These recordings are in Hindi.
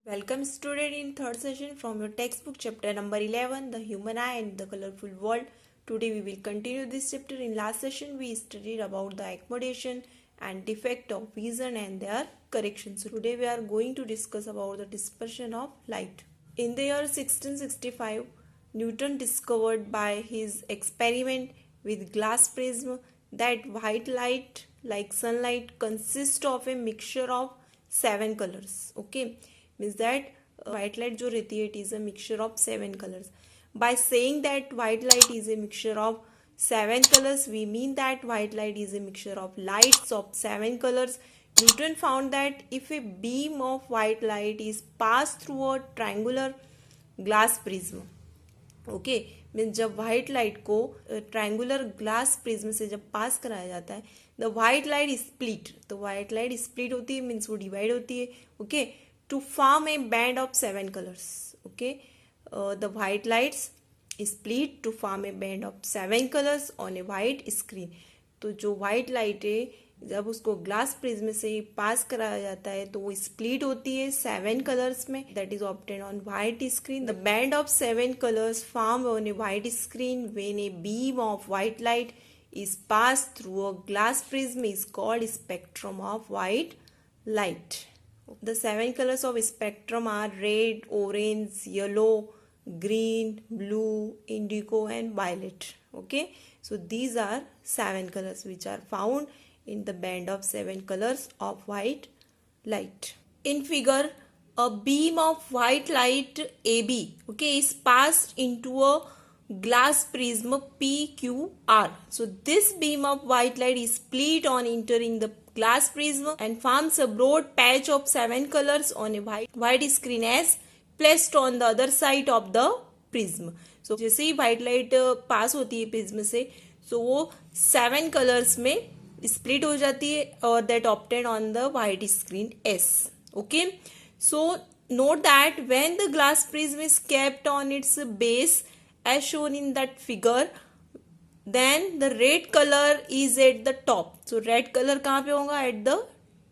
Welcome student in third session from your textbook chapter number 11, the human eye and the colorful world. Today we will continue this chapter. In last session we studied about the accommodation and defect of vision and their correction. So today we are going to discuss about the dispersion of light. In the year 1665, Newton discovered by his experiment with glass prism that white light like sunlight consists of a mixture of 7 colors. Okay. Means that white light जो रहती है it is a mixture of 7 colors. By saying that white light is a mixture of 7 colors, we mean that white light is a mixture of lights of 7 colors. Newton found that if a beam of white light is passed through a triangular glass prism, okay means जब व्हाइट लाइट को ट्रायंगुलर ग्लास प्रिज्म से जब पास कराया जाता है द व्हाइट लाइट स्प्लिट, तो व्हाइट लाइट स्प्लिट होती है मीन्स वो डिवाइड होती है okay to form a band of 7 colors. Okay, the white lights split to form a band of 7 colors on a white screen. तो जो white light है जब उसको ग्लास प्रिज्म से पास कराया जाता है तो वो स्प्लिट होती है 7 कलर्स में. That is obtained on white screen. The band of 7 colours form on a white screen when a beam of white light is passed through a glass prism is called spectrum of white light. The 7 colors of spectrum are red, orange, yellow, green, blue, indigo and violet. Okay, so these are 7 colors which are found in the band of 7 colors of white light. In figure, a beam of white light AB, okay, is passed into a glass prism PQR. So this beam of white light is split on entering the glass prism and forms a broad patch of 7 colors on a white screen as placed on the other side of the prism. So जैसे ही white light पास होती है prism से so वो 7 colors में split हो जाती है और that obtained on the white screen S. Okay, so note that when the glass prism is kept on its base as shown in that figure, then the red color is at the top. So red color कहाँ पे होगा? At the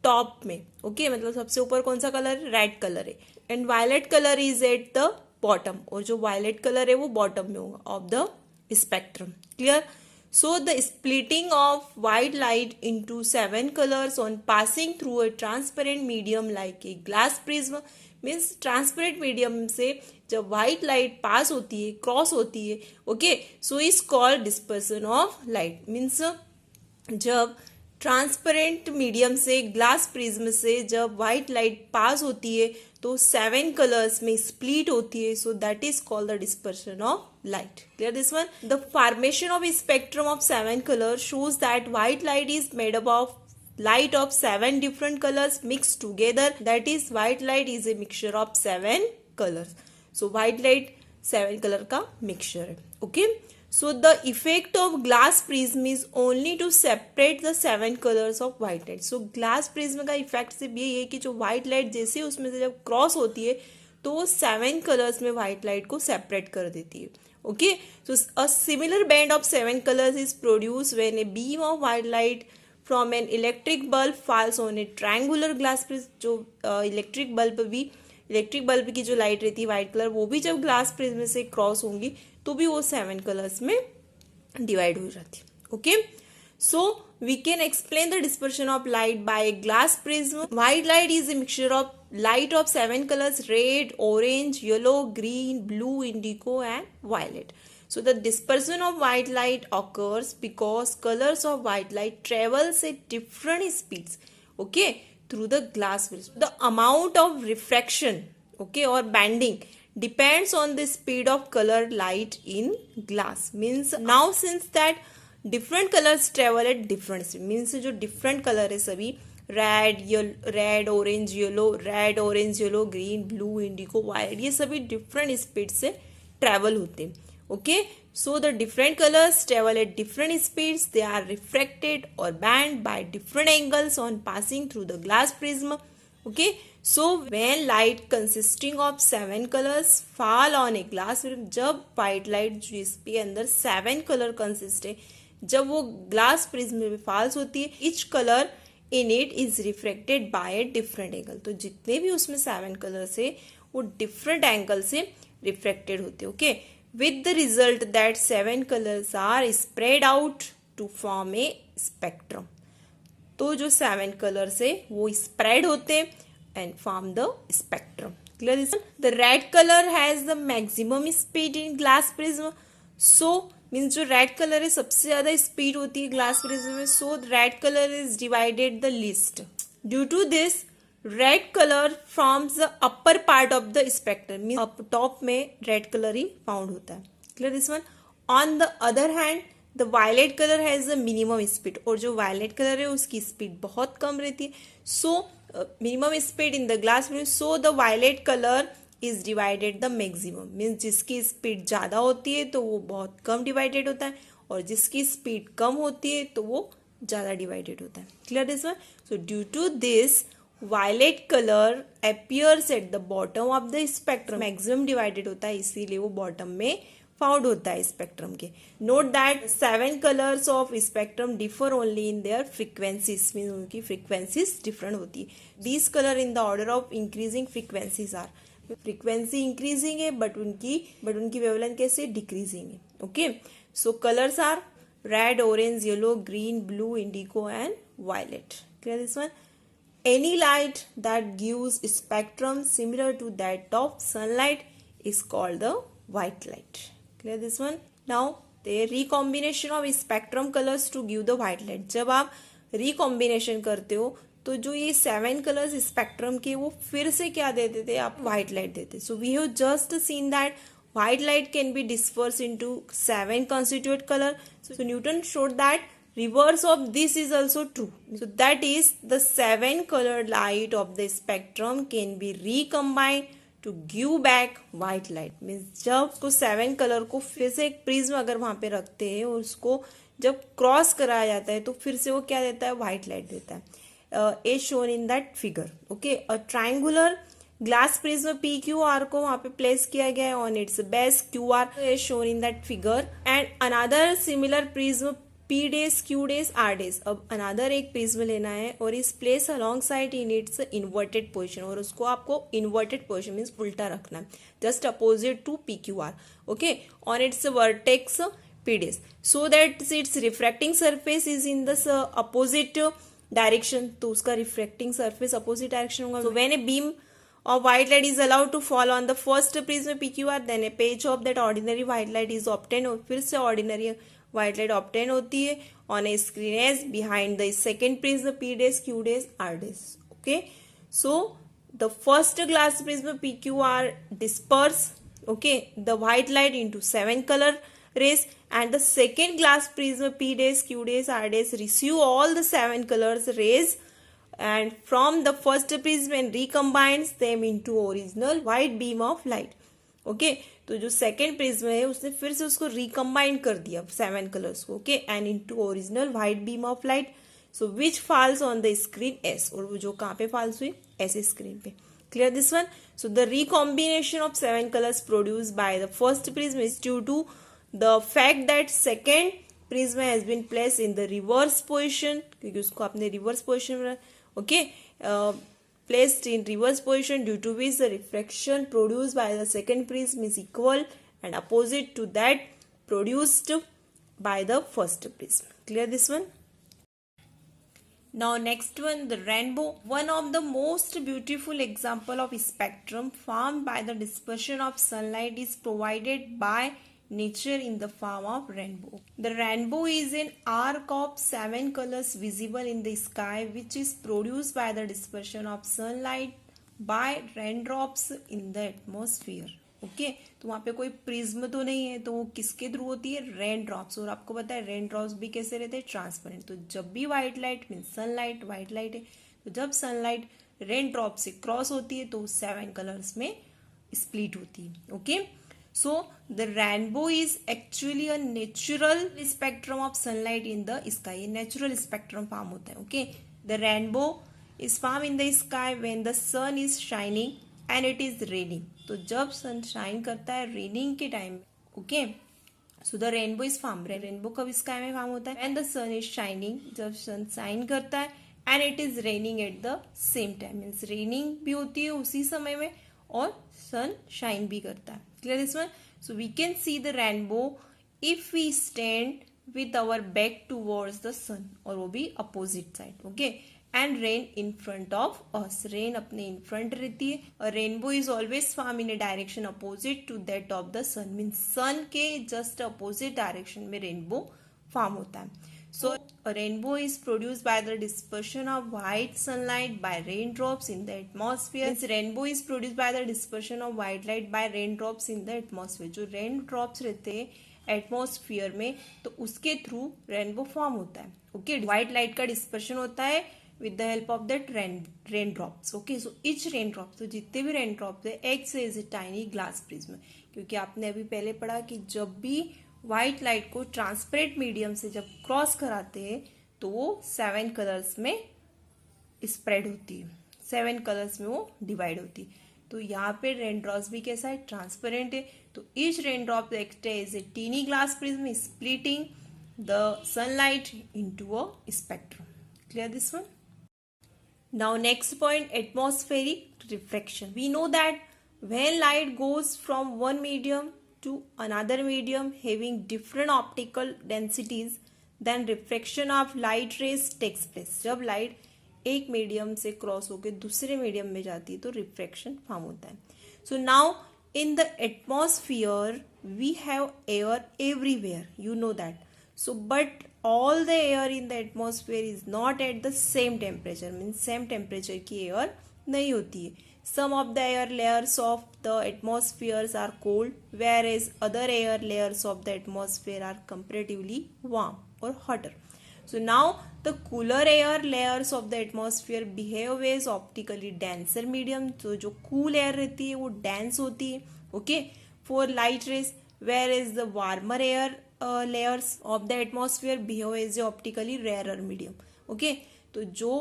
top में. Okay, मतलब सबसे ऊपर कौन सा कलर है? रेड कलर है. And violet color is at the bottom. और जो violet color है वो bottom में होगा of the spectrum. Clear? So the splitting of white light into 7 colors on passing through a transparent medium like a glass prism means transparent medium से जब व्हाइट लाइट पास होती है क्रॉस होती है okay so is called dispersion of light means जब ट्रांसपेरेंट मीडियम से ग्लास प्रिज्म से जब व्हाइट लाइट पास होती है तो 7 कलर्स में स्प्लिट होती है so that is called the dispersion of light. Clear this one? The formation of a spectrum of 7 colors shows that white light is made up of light of 7 different colors mixed together. That is, white light is a mixture of 7 colors. So white light 7 color का mixture है. Okay. So the effect of glass prism is only to separate the 7 colors of white light. So glass prism का effect सिर्फ ये है कि जो white light जैसे उसमें से जब क्रॉस होती है तो वो 7 कलर्स में व्हाइट लाइट को सेपरेट कर देती है. Okay so a similar band of 7 colours is produce when a beam of white light from an electric bulb falls on A triangular glass prism. जो इलेक्ट्रिक बल्ब की जो लाइट रहती है व्हाइट कलर वो भी जब ग्लास प्रिज्म से क्रॉस होंगी तो भी वो 7 कलर्स में डिवाइड हो जाती है. Okay so we can explain the dispersion of light by a glass prism. White light is a mixture of light of 7 colors: red, orange, yellow, green, blue, indigo and violet. So the dispersion of white light occurs because colors of white light travels at different speeds, okay, through the glass prism. The amount of refraction, okay, or banding depends on the speed of colored light in glass. Means now since that different colours travel at different speed means जो डिफरेंट कलर है सभी red orange yellow green blue indigo violet ये सभी डिफरेंट स्पीड से ट्रेवल होते हैं. Okay so the different colours travel at different speeds. They are refracted or bent by different angles on passing through the glass prism. Okay so when light consisting of 7 colours fall on a glass prism, जब व्हाइट लाइट जिसके अंदर 7 कलर कंसिस्ट है जब वो ग्लास प्रिज्म में फॉल्स होती है, each color in it is reflected by a different angle. तो जितने भी उसमें 7 कलर्स है वो डिफरेंट एंगल से रिफ्लेक्टेड होते हैं। Okay, with the result that 7 colours are spread out to form a spectrum. तो जो 7 कलर्स है वो स्प्रेड होते and form the spectrum. Clear this? The red colour has the maximum speed in glass prism. So means जो रेड कलर है सबसे ज्यादा स्पीड होती है ग्लास प्रिज्म में। So red colour is divided the least. Due to this red colour forms the upper part of the spectrum. Means up top में रेड कलर ही फाउंड होता है। Clear this one? On the other hand the violet colour has the minimum speed. और जो वायलेट कलर है उसकी स्पीड बहुत कम रहती है। So minimum speed in the glass prism. So the violet colour is divided the maximum. Means जिसकी स्पीड ज्यादा होती है तो वो बहुत कम डिवाइडेड होता है, और जिसकी स्पीड कम होती है तो वो ज्यादा डिवाइडेड होता है। Clear this one? So due to this violet colour appears at the bottom of the spectrum. Maximum divided होता है इसीलिए वो बॉटम में फाउंड होता है स्पेक्ट्रम के। Note that 7 colours of spectrum differ only in their frequencies. Mean उनकी फ्रीक्वेंसीज डिफरेंट होती है। These colour in the order of increasing frequencies are. Frequency increasing है बट उनकी वेवलेंथ कैसे डिक्रीजिंग है। Okay, so colours are red, orange, yellow, green, blue, indigo and violet. Clear this one? Any light that gives spectrum similar to that of sunlight is called the white light. Clear this one? Now, the recombination of spectrum colors to give the white light. जब आप recombination करते हो तो जो ये 7 कलर्स स्पेक्ट्रम के वो फिर से क्या देते थे, आप व्हाइट लाइट देते। So we have just seen that white light can be dispersed into 7 constituent color. So Newton showed that reverse of this is also true. So that is the 7 colored light of the spectrum can be recombined to give back white light. Means जब उसको 7 कलर को फिर से एक प्रिज्म अगर वहां पे रखते हैं और उसको जब क्रॉस कराया जाता है तो फिर से वो क्या देता है, व्हाइट लाइट देता है। As shown in that figure. Okay, a triangular glass prism PQR को वहां पे प्लेस किया गया है on its base QR is shown in that figure, and another similar prism P days, Q days, R days. अब अनदर एक प्रिज्म लेना है और इस place alongside in its inverted position, और उसको आपको इन्वर्टेड पोजिशन मीन्स उल्टा रखना है, just opposite to PQR. Okay, on its vertex P days, so that its refracting surface is in the opposite direction. तो उसका refracting surface opposite direction होगा. So when a beam of white light is allowed to fall on the first prism PQR, then a patch of that ordinary white light is obtained. और फिर से ordinary white light obtain होती है on a screen as behind the second prism P days, Q days, R days. Okay, so the first glass prism PQR disperse, okay, the white light into 7 color rays, and the second glass prism P days, Q days, R days receive all the 7 colors rays and from the first prism and recombines them into original white beam of light. Okay, तो जो सेकेंड प्रिज्म है उसने फिर से उसको रिकम्बाइन कर दिया 7 कलर्स को, okay, and into original white beam of light, so which falls on the screen S, और वो जो कहाँ पे फॉल्स हुई, ऐसे स्क्रीन पे. Clear this one. So the recombination of 7 colours produce by the first prism is due to the fact that second prism has been place in the reverse position, क्योंकि उसको आपने रिवर्स पोजिशन में, okay, placed in reverse position, due to which the refraction produced by the second prism is equal and opposite to that produced by the first prism. Clear this one? Now next one, the rainbow. One of the most beautiful example of spectrum formed by the dispersion of sunlight is provided by nature in the form of rainbow. The rainbow is an arc of 7 colors visible in the sky which is produced by the dispersion of sunlight by raindrops in the atmosphere. Okay, तो वहां पे कोई प्रिज्म तो नहीं है, तो वो किसके थ्रू होती है, रेन ड्रॉप्स. और आपको पता है रेन ड्रॉप्स भी कैसे रहते हैं, ट्रांसपेरेंट. तो जब भी white light mean sunlight, white light है, तो जब सनलाइट रेन ड्रॉप से क्रॉस होती है तो 7 कलर्स में स्प्लिट होती है. Okay, so the rainbow is actually a natural spectrum of sunlight in the sky. ये natural spectrum form होता है. Okay, the rainbow is formed in the sky when the sun is shining and it is raining. तो जब सन शाइन करता है रेनिंग के टाइम में, okay, so the rainbow is form. Rainbow कब स्काई में फॉर्म होता है, when the sun is shining, जब सन शाइन करता है, and it is raining at the same time, means raining भी होती है उसी समय में और सन शाइन भी करता है. Clear this one. So we can see the rainbow if we stand with our back towards the sun, और वो भी opposite side. Okay. And rain in front of us, rain अपने इन फ्रंट रहती है. और rainbow is always form in a direction opposite to that of the sun, means sun के जस्ट अपोजिट डायरेक्शन में रेनबो फॉर्म होता है. So a rainbow is produced by the dispersion of white sunlight by raindrops in the atmosphere. Means rainbow is produced by the dispersion of white light by raindrops in the atmosphere. जो raindrops रहते हैं एटमॉस्फेयर में, तो उसके थ्रू रेनबो फॉर्म होता है. ओके. व्हाइट लाइट का डिस्पर्शन होता है with the help of that rain drops. Okay. So each rain drop, तो जितने भी रेन ड्रॉप्स है act as a tiny glass prism, क्योंकि आपने अभी पहले पढ़ा कि जब भी व्हाइट लाइट को ट्रांसपेरेंट मीडियम से जब क्रॉस कराते हैं तो वो 7 कलर्स में स्प्रेड होती है, 7 कलर्स में वो डिवाइड होती है. तो यहाँ पे रेन ड्रॉप्स भी कैसा है, ट्रांसपेरेंट है. तो each rain drop act as a tiny glass prism splitting the sunlight into a spectrum. Clear this one. Now next point, atmospheric refraction. We know that when light goes from one medium to another medium having different optical densities, then refraction of light rays takes place. जब लाइट एक मीडियम से क्रॉस होकर दूसरे मीडियम में जाती है तो रिफ्रैक्शन फॉर्म होता है. So now in the atmosphere we have air everywhere, you know that. So but all the air in the atmosphere is not at the same temperature, means same temperature की air नहीं होती है. Some of the air layers of the atmospheres are cold, whereas other air layers of the atmosphere are comparatively warm or hotter. So now the cooler air layers of the atmosphere behave as optically denser medium. तो जो cool air रहती है वो dense होती है, okay, for light rays, whereas the warmer air layers of the atmosphere behave as a optically rarer medium. Okay, तो जो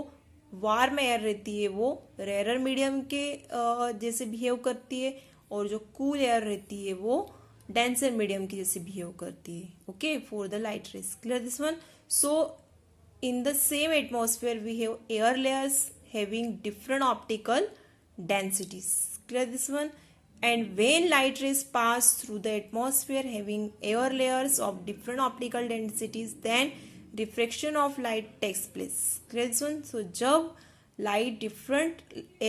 वार्म एयर रहती है वो रेयर मीडियम के जैसे बिहेव करती है, और जो कूल एयर रहती है वो डेंसर मीडियम की जैसे बिहेव करती है. Okay, for the light rays. Clear this one. So in the same atmosphere we have air layers having different optical densities. Clear this one. And when light rays pass through the atmosphere having air layers of different optical densities, then diffraction of light takes place. Clear this one? So जब light different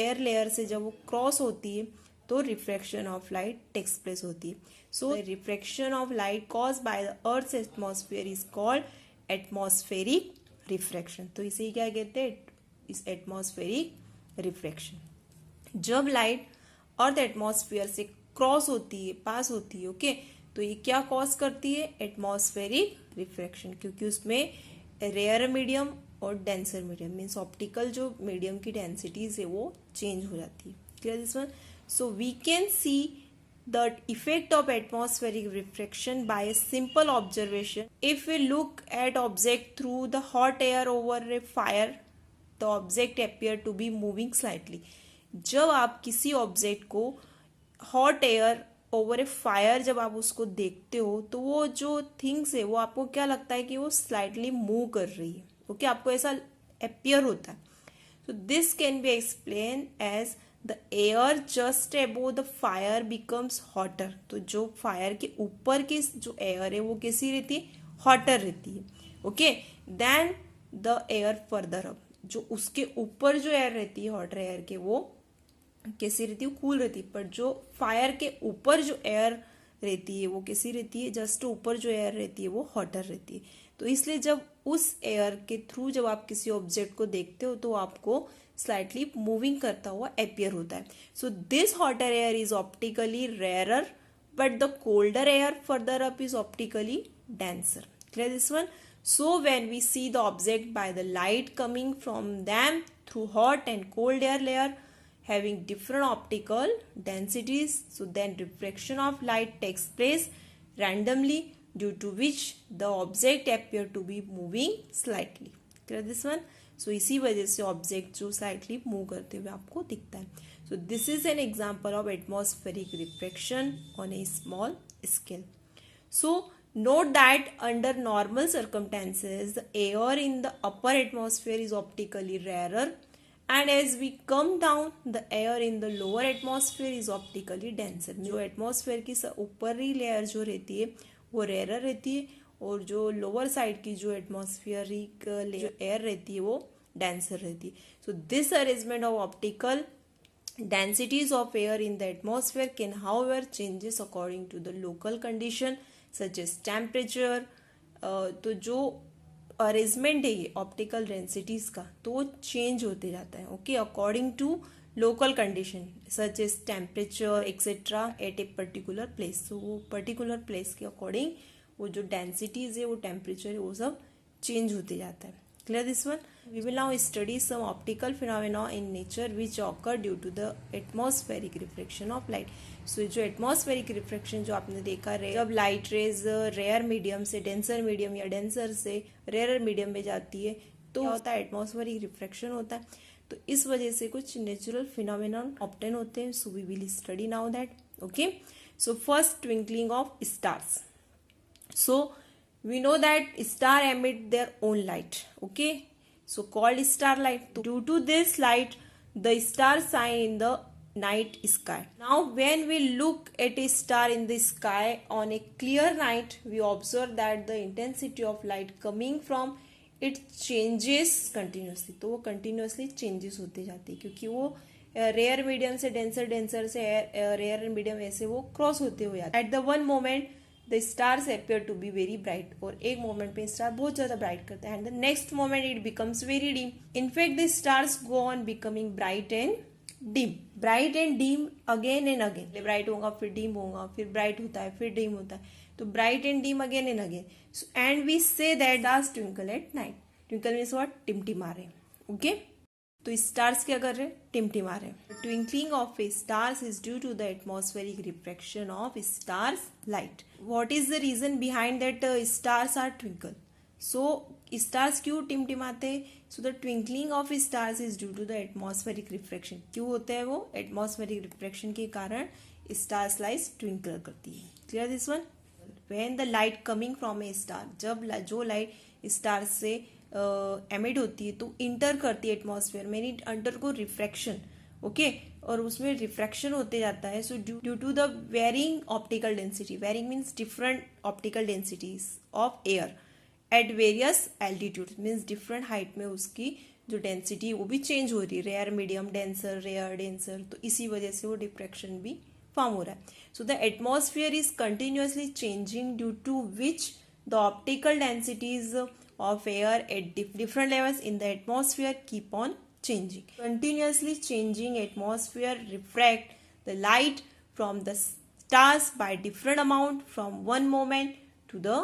air layer से जब वो cross होती है तो refraction of light takes place होती है. So the refraction of light caused by the Earth's atmosphere is called atmospheric refraction. तो इसे क्या कहते हैं, इस atmospheric refraction. जब light अर्थ एटमॉस्फेयर से क्रॉस होती है, पास होती है, ओके, तो ये क्या कॉज करती है, एटमॉस्फेरिक रिफ्रैक्शन, क्योंकि उसमें रेयर मीडियम और डेंसर मीडियम मीन्स ऑप्टिकल जो मीडियम की डेंसिटीज है वो चेंज हो जाती है. Clear this one. So we can see the effect of atmospheric refraction by a simple observation. If we look at object through the hot air over a fire, the object appear to be moving slightly. जब आप किसी ऑब्जेक्ट को hot air over a fire जब आप उसको देखते हो तो वो जो थिंग्स है वो आपको क्या लगता है कि वो स्लाइटली मूव कर रही है. ओके, आपको ऐसा अपीयर होता है. So this can be explain as the air just above the fire becomes hotter. तो जो फायर के ऊपर की जो एयर है वो कैसी रहती है, हॉटर रहती है. Okay, then the air further up, जो उसके ऊपर जो एयर रहती है हॉटर एयर के वो कैसी रहती है, कूल रहती है. पर जो फायर के ऊपर जो एयर रहती है वो कैसी रहती है, जस्ट ऊपर जो एयर रहती है वो हॉटर रहती है. तो इसलिए जब उस एयर के थ्रू जब आप किसी ऑब्जेक्ट को देखते हो तो आपको स्लाइटली मूविंग करता हुआ अपीयर होता है. So this hotter air is optically rarer but the colder air further up is optically denser. Clear this one. So when we see the object by the light coming from them through hot and cold air layer having different optical densities, so then refraction of light takes place randomly due to which the object appear to be moving slightly. Clear this one? So इसी वजह से object जो slightly move करते हुए आपको दिखता है. So this is an example of atmospheric refraction on a small scale. So Note that under normal circumstances, the air in the upper atmosphere is optically rarer, and as we come down, the air in the lower atmosphere is optically denser. जो एटमॉस्फेयर की ऊपरी लेयर जो रहती है वो रेयर रहती है, और जो लोअर साइड की जो एटमॉस्फेरिक एयर रहती है वो denser रहती है. So this arrangement of optical densities of air in the atmosphere can however changes according to the local condition such as temperature. तो जो अरेंजमेंट है ये ऑप्टिकल डेंसिटीज का तो वो चेंज होते जाता है, okay, according to local condition such as temperature etcetera at a particular place. तो वो पर्टिकुलर प्लेस के अकॉर्डिंग वो जो डेंसिटीज है वो टेम्परेचर है वो सब चेंज होते जाता है. Clear this one? We will now study some optical phenomena in nature which occur due to the atmospheric refraction of light. So जो atmospheric refraction जो आपने देखा जब लाइट रेज रेयर मीडियम से डेंसर मीडियम या डेंसर से रेयर मीडियम में जाती है तो होता है एटमॉस्फेरिक रिफ्रैक्शन होता है. तो इस वजह से कुछ नेचुरल फिनोमेनन ऑब्टेन होते हैं. So we will study now that. Okay, so first twinkling of stars. So we know that star emit their own light, okay, so called star light. Due to this light the stars shine in the night sky. Now when we look at a star in the sky on a clear night, we observe that the intensity of light coming from it changes continuously. तो वो continuously changes होते जाते हैं क्योंकि वो रेयर मीडियम से डेंसर से रेयर मीडियम ऐसे वो क्रॉस होते हुए जाते हैं. At the one moment the stars appear to be very bright, और एक मोमेंट पे स्टार बहुत ज्यादा ब्राइट करता है, and the next moment it becomes very dim. In fact the stars go on becoming bright and dim again and again. Bright होगा फिर डिम होगा फिर ब्राइट होता है फिर डिम होता है, तो bright and dim again and again. And we say that stars twinkle at night. Twinkle means what? टिमटिमा रहे. ओके, तो स्टार्स क्या कर रहे हैं? टिमटिमा रहे. Twinkling of a stars is due to the atmospheric refraction of stars light. What is the reason behind that stars are twinkle? So stars क्यों टिमटिमाते? So the twinkling of stars is due to the atmospheric refraction. क्यों होता है वो? एटमॉस्फेरिक रिफ्रैक्शन के कारण स्टार्स लाइट ट्विंकल करती है. Clear this one? When the light coming from A star, जब जो लाइट स्टार से एमिट होती है तो इंटर करती है एटमॉस्फेयर में, it undergo refraction, okay, और उसमें रिफ्रैक्शन होते जाता है. So due to the varying optical density, varying means different optical densities of air at various altitude, means different height में उसकी जो डेंसिटी वो भी चेंज हो रही है, rare medium denser rare denser, तो इसी वजह से वो डिफ्रैक्शन भी फॉर्म हो रहा है. So the atmosphere is continuously changing due to which the optical densities of air at different levels in the atmosphere keep on changing. Continuously changing atmosphere refract the light from the stars by different amount from one moment to the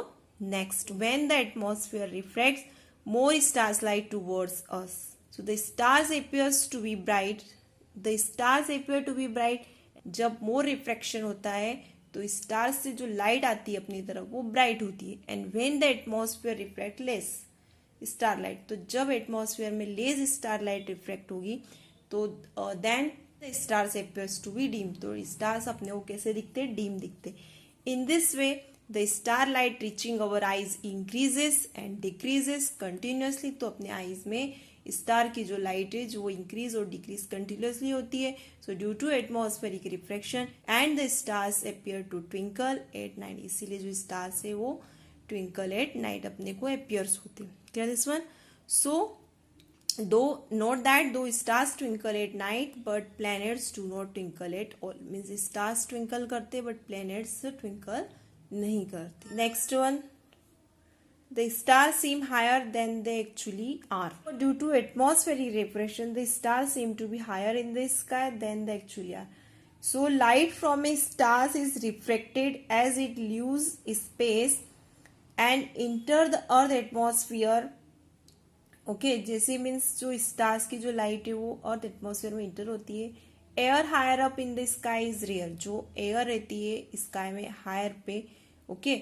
next. When the atmosphere refracts, more stars light towards us. So the stars appears to be bright. The stars appear to be bright. जब more refraction होता है तो स्टार से जो लाइट आती है अपनी तरफ वो ब्राइट होती है. And when the atmosphere refract less star light, तो जब एटमॉस्फेयर में लेस स्टार लाइट रिफ्रैक्ट होगी तो then the stars appears to be dim. तो स्टार्स अपने को कैसे दिखते? डीम दिखते. In this way the star light reaching our eyes increases and decreases continuously. तो अपने आईज में स्टार की जो लाइट है जो वो इंक्रीज और डिक्रीज कंटिन्यूसली होती है. So due to atmospheric refraction and the stars appear to twinkle at night. इसीलिए जो स्टार्स है वो ट्विंकल एट नाइट अपने को अपीयर्स होते हैं. क्या this one? So do note that do stars twinkle at night but planets do not twinkle at all. Means stars twinkle करते बट प्लैनेट्स ट्विंकल नहीं करते. Next one, the stars seem higher than they actually are. Due to atmospheric refraction, the stars seem to be higher in the sky than they actually are. So light from a star is refracted as it leaves space and enter the earth atmosphere. Okay, जैसे means जो stars की जो light है वो earth atmosphere में enter होती है. Air higher up in the sky is rare. जो air रहती है sky में higher पे, okay,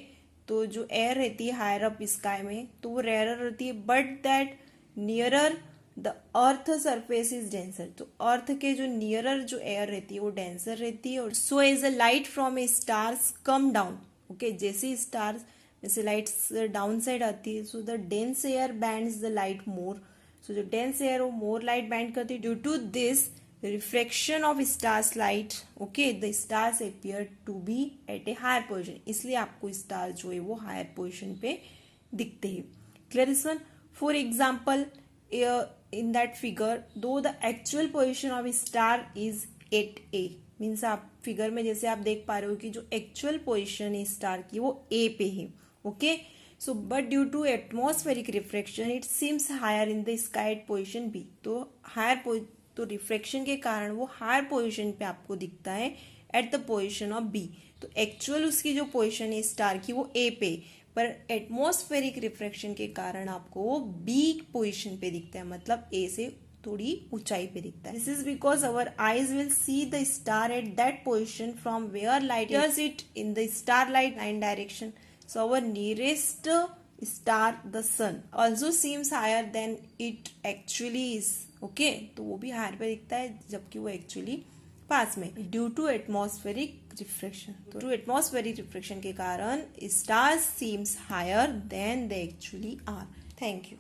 तो जो एयर रहती है हायर अप स्काई में तो वो रेयर रहती है, but that nearer the earth surface is denser. तो अर्थ के जो नियरर जो एयर रहती है वो डेंसर रहती है. और so as a light from a stars come down, okay, जैसे स्टार्स जैसे लाइट डाउन साइड आती है, so the dense air bends the light more, so जो डेंस एयर वो मोर लाइट बैंड करती है. Due to this reflection of stars light, okay, the stars appear to be at a higher position, इसलिए आपको स्टार जो है वो हायर पोजिशन पे दिखते हैं. Clear this one. For example in that figure, though the actual position of star is at A, means आप फिगर में जैसे आप देख पा रहे हो कि जो एक्चुअल पोजिशन है स्टार की वो ए पे है. Okay, so but due to atmospheric refraction it seems higher in the sky at position B. तो रिफ्रेक्शन के कारण वो हायर पोजिशन पे आपको दिखता है at the position of B. तो एक्चुअल उसकी जो पोजिशन है स्टार की वो ए पे, पर एटमॉस्फेरिक रिफ्रेक्शन के कारण आपको वो बी पोजिशन पे दिखता है, मतलब ए से थोड़ी ऊंचाई पे दिखता है. This is because our eyes will see the star at that position from where light hears it in the star light line direction. So our nearest star the sun also seems higher than it actually is. Okay, तो वो भी हायर पे दिखता है जबकि वो एक्चुअली पास में, ड्यू टू एटमॉस्फेरिक रिफ्रेक्शन. तो एटमॉस्फेरिक रिफ्रेक्शन के कारण stars seems higher than they actually are. Thank you.